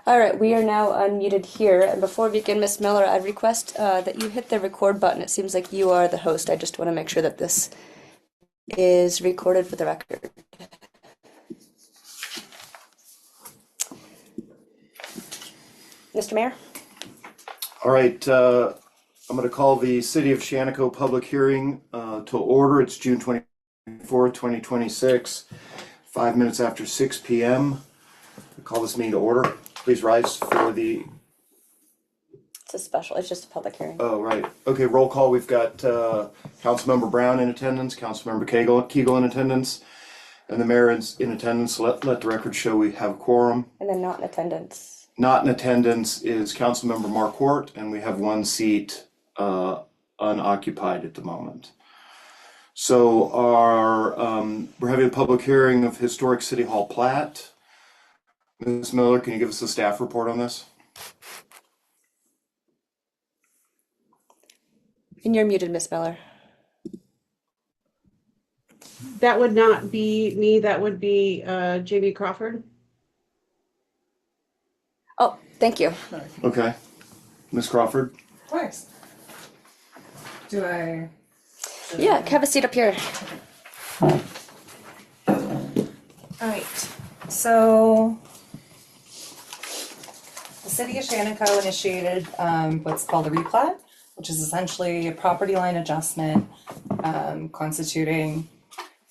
All right, we are now unmuted here. And before we begin, Miss Miller, I request that you hit the record button. It seems like you are the host. I just want to make sure that this is recorded for the record. Mr. Mayor? All right, I'm going to call the City of Shaniko public hearing to order. It's June 24th, 2026, 5 minutes after 6 p.m. I call this meeting to order. Please rise for the... It's just a public hearing. Oh, right. Okay, roll call. We've got Councilmember Brown in attendance, Councilmember Kegel in attendance, and the mayor is in attendance. Let the record show we have a quorum. And then not in attendance. Not in attendance is Councilmember Marquardt, and we have one seat unoccupied at the moment. So we're having a public hearing of historic City Hall plat. Ms. Miller, can you give us a staff report on this? And you're muted, Miss Miller. That would not be me, that would be JB Crawford. Oh, thank you. Okay. Ms. Crawford? Of course. Do I? Yeah, have a seat up here. All right. So the City of Shaniko initiated what's called a replat, which is essentially a property line adjustment constituting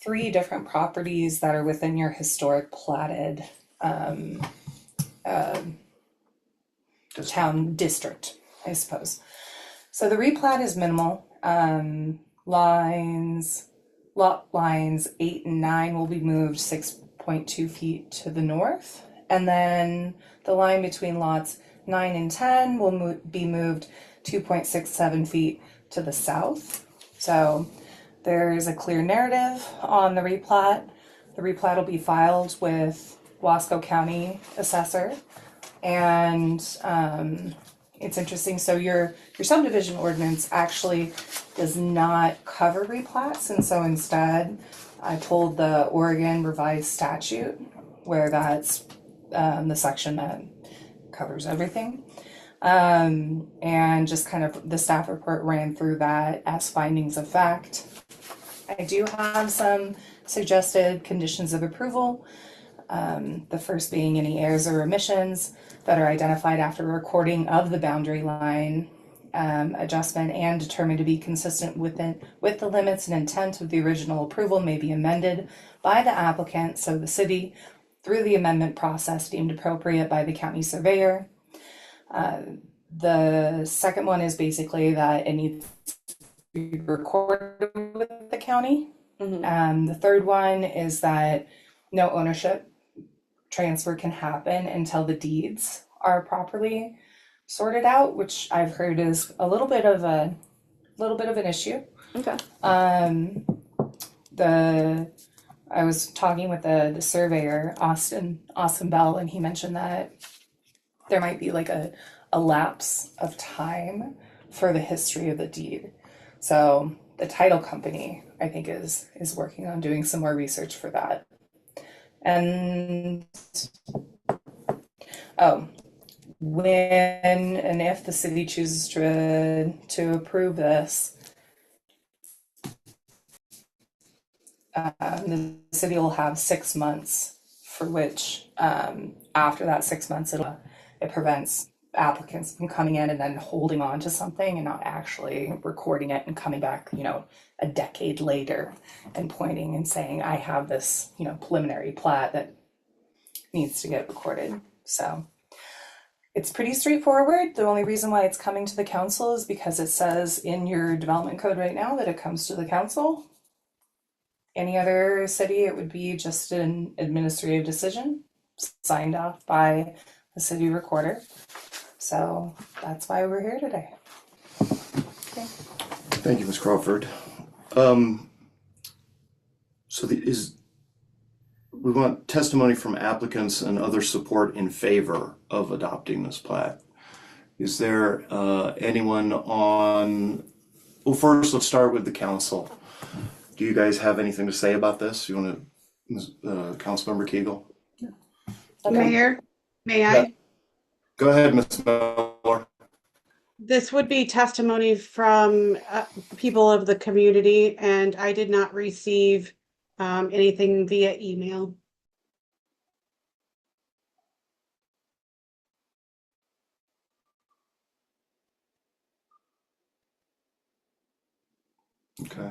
3 different properties that are within your historic platted town district, I suppose. So the replat is minimal. Lot lines 8 and 9 will be moved 6.2 feet to the north, and then the line between lots 9 and 10 will be moved 2.67 feet to the south. So there's a clear narrative on the replat. The replat will be filed with Wasco County Assessor. And it's interesting, so your subdivision ordinance actually does not cover replats, and so instead I pulled the Oregon revised statute where that's the section that covers everything. And just kind of the staff report ran through that as findings of fact. I do have some suggested conditions of approval. The first being any errors or omissions that are identified after recording of the boundary line adjustment and determined to be consistent with the limits and intent of the original approval may be amended by the applicant, so the city, through the amendment process deemed appropriate by the county surveyor. The second one is basically that it needs to be recorded with the county. Mm-hmm. The third one is that no ownership transfer can happen until the deeds are properly sorted out, which I've heard is a little bit of an issue. Okay. I was talking with the surveyor, Austin Bell, and he mentioned that there might be like a lapse of time for the history of the deed. So the title company, I think, is working on doing some more research for that. And when and if the city chooses to approve this, the city will have 6 months for which, after that 6 months, it prevents applicants from coming in and then holding on to something and not actually recording it and coming back, a decade later and pointing and saying, I have this, preliminary plat that needs to get recorded. So it's pretty straightforward. The only reason why it's coming to the council is because it says in your development code right now that it comes to the council. Any other city, it would be just an administrative decision signed off by the city recorder. So that's why we're here today. Okay. Thank you, Ms. Crawford. We want testimony from applicants and other support in favor of adopting this plat. Is there anyone on, well, first let's start with the council. Do you guys have anything to say about this? You want to, Councilmember Kegel? Okay. Mayor, may I? Go ahead, Ms. Miller. This would be testimony from people of the community, and I did not receive anything via email. Okay.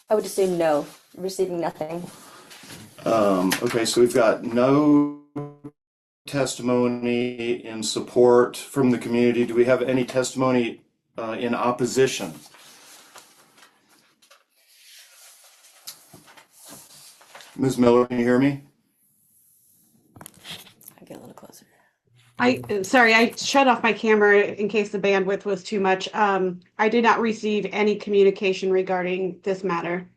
I would assume no, receiving nothing. Okay, so we've got no testimony in support from the community. Do we have any testimony in opposition? Ms. Miller, can you hear me? I get a little closer. Sorry, I shut off my camera in case the bandwidth was too much. I did not receive any communication regarding this matter.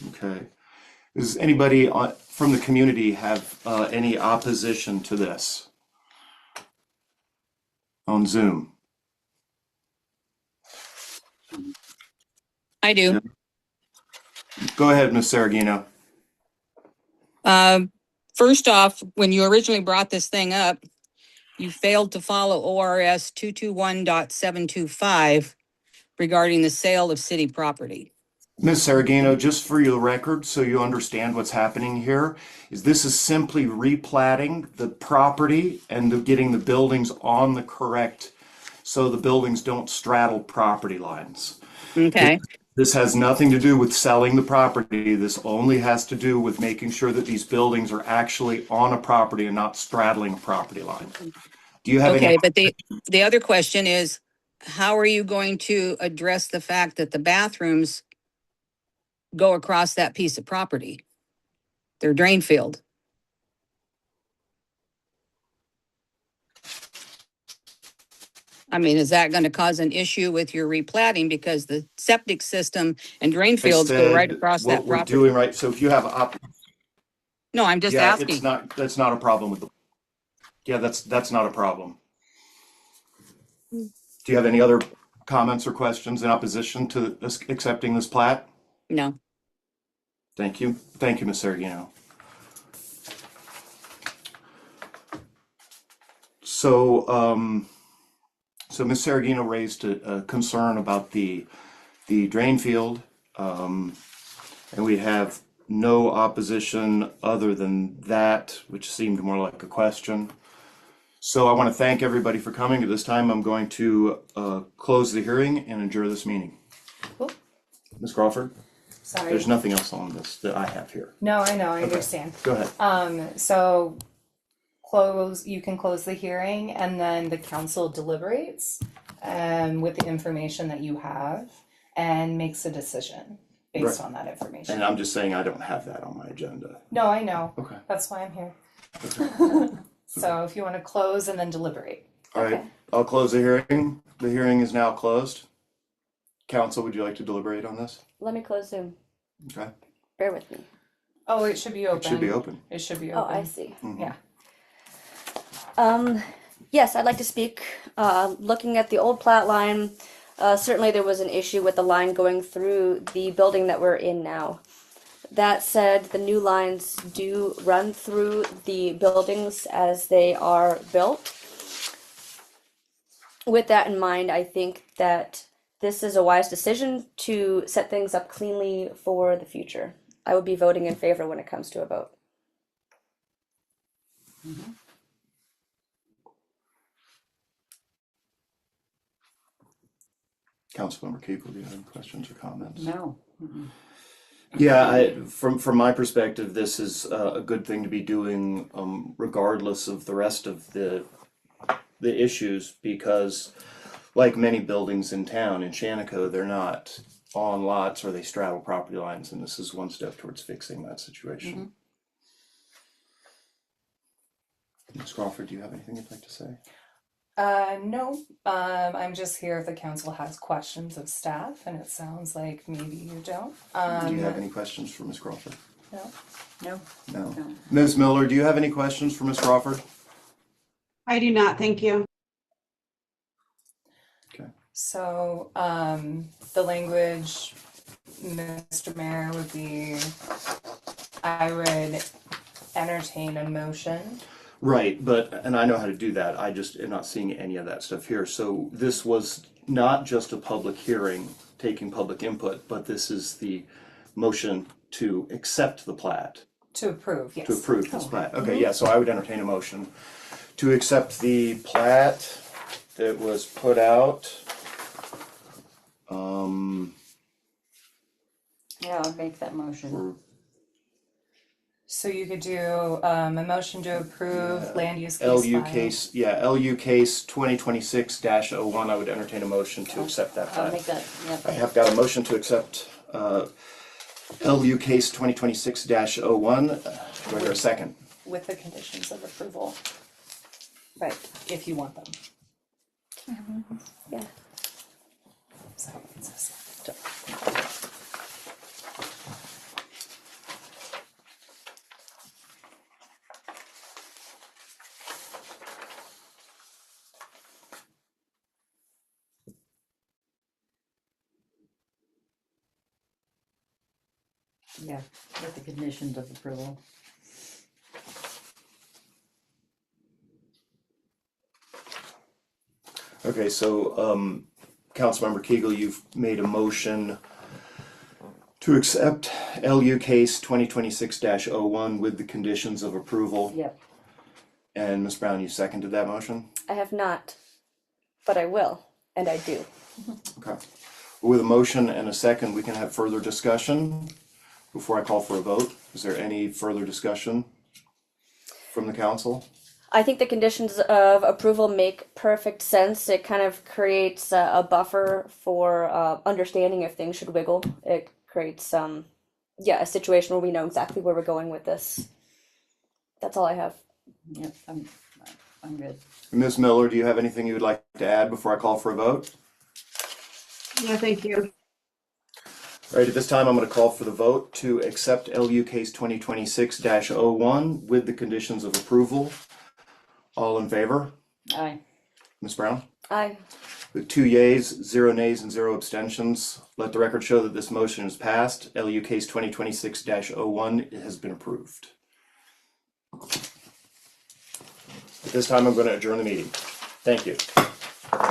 Okay. Does anybody from the community have any opposition to this on Zoom? I do. Go ahead, Ms. Saragino. First off, when you originally brought this thing up, you failed to follow ORS 221.725 regarding the sale of city property. Ms. Saragino, just for your record, so you understand what's happening here, is this is simply replatting the property and getting the buildings on the correct, so the buildings don't straddle property lines. Okay. This has nothing to do with selling the property. This only has to do with making sure that these buildings are actually on a property and not straddling a property line. Do you have Okay, any? but the other question is, how are you going to address the fact that the bathrooms go across that piece of property? They're drain field. I mean, is that going to cause an issue with your replatting because the septic system and drain I fields go right said across what that we're property? doing right. So if you have No, I'm just yeah, asking. that's not a problem with the, yeah, that's not a problem. Do you have any other comments or questions in opposition to this, accepting this plat? No. Thank you. Thank you, Ms. Saragino. So Ms. Saragino raised a concern about the drain field, and we have no opposition other than that, which seemed more like a question. So I want to thank everybody for coming. At this time, I'm going to close the hearing and adjourn this meeting. Cool. Ms. Crawford, Sorry. there's nothing else on this that I have here. No, I know, I understand. Go ahead. So you can close the hearing and then the council deliberates with the information that you have and makes a decision based Right. on that information. And I'm just saying I don't have that on my agenda. No, I know. Okay. That's why I'm here. Okay. So if you want to close and then deliberate. All right, I'll close the hearing. The hearing is now closed. Council, would you like to deliberate on this? Let me close Zoom. Okay. Bear with me. Oh, it should be open. It should be open. It should be Oh, open. I see. Yeah. Yes, I'd like to speak. Looking at the old plat line, certainly there was an issue with the line going through the building that we're in now. That said, the new lines do run through the buildings as they are built. With that in mind, I think that this is a wise decision to set things up cleanly for the future. I would be voting in favor when it comes to a vote. Councilmember Keeble, do you have any questions or comments? No. Yeah, from my perspective, this is a good thing to be doing, regardless of the rest of the issues, because like many buildings in town, in Shaniko, they're not on lots or they straddle property lines, and this is one step towards fixing that situation. Ms. Crawford, do you have anything you'd like to say? No, I'm just here if the council has questions of staff, and it sounds like maybe you don't. Do you have any questions for Ms. Crawford? No. No. No. No. Ms. Miller, do you have any questions for Ms. Crawford? I do not, thank you. Okay. So, the language Mr. Mayor, would be, I would entertain a motion. Right, and I know how to do that, I just am not seeing any of that stuff here. So this was not just a public hearing, taking public input, but this is the motion to accept the plat, To approve, yes. to approve this plat. Okay, yeah, so I would entertain a motion to accept the plat that was put out. Yeah, I'll make that motion. For So you could do a motion to approve land use case LU file. case, yeah, LU case 2026-01, I would entertain a motion to accept that I'll plat. make that, I yeah. have got a motion to accept LU case 2026-01. Do I hear a second? With the conditions of approval, Right. if you want them. Yeah. So, it's this. Yeah, with the conditions of approval. Okay, so Councilmember Kegel, you've made a motion to accept LU case 2026-01 with the conditions of approval. Yep. And Ms. Brown, you seconded that motion? I have not, but I will, and I do. Okay. With a motion and a second, we can have further discussion before I call for a vote. Is there any further discussion from the council? I think the conditions of approval make perfect sense. It kind of creates a buffer for understanding if things should wiggle. It creates a situation where we know exactly where we're going with this. That's all I have. Yep, I'm good. Ms. Miller, do you have anything you would like to add before I call for a vote? No, thank you. All right, at this time, I'm going to call for the vote to accept LU case 2026-01 with the conditions of approval. All in favor? Aye. Ms. Brown? Aye. With 2 yeas, 0 nays, and 0 abstentions, let the record show that this motion is passed. LU case 2026-01 has been approved. At this time, I'm going to adjourn the meeting. Thank you.